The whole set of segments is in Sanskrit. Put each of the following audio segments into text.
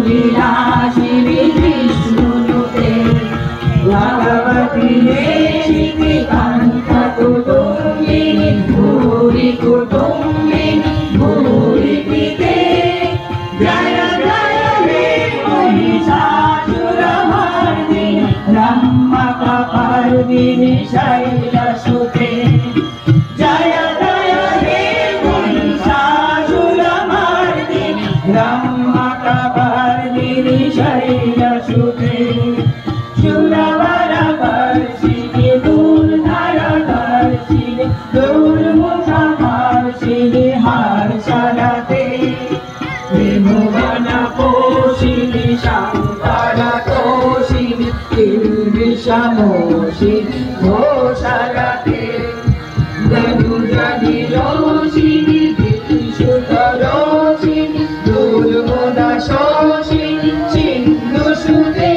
विष्णुलीलाशिनी विष्णुनुते भगवती देवी कान्तकुटुम्बिनी भूरि कुटुम्बिनी भूरि पिते जय जय हे महिषासुरमर्दिनि ब्रह्मकपर्दिनि शैलसुते जय जय हे महिषासुरमर्दिनि ब्रह्मकपर्दिनि शैलसुते शूरवरवर्षिणि दूर्धरवर्षिणि दुर्मुखवर्षिणि हर्षरते त्रिभुवनपोषिणि शङ्करतोषिणि कीर्तिशमोषिणि घोषरते दनुजनिरोषिणि दिशुतरोषिणि दुर्मुदशोषिणि सिन्धुसुते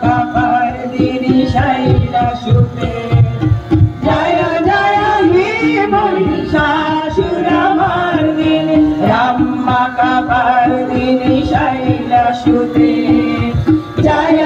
ब्रह्मकपर्दिनि शैलसुते जय जय हे महिषासुरमर्दिनि ब्रह्मकपर्दिनि शैलसुते जय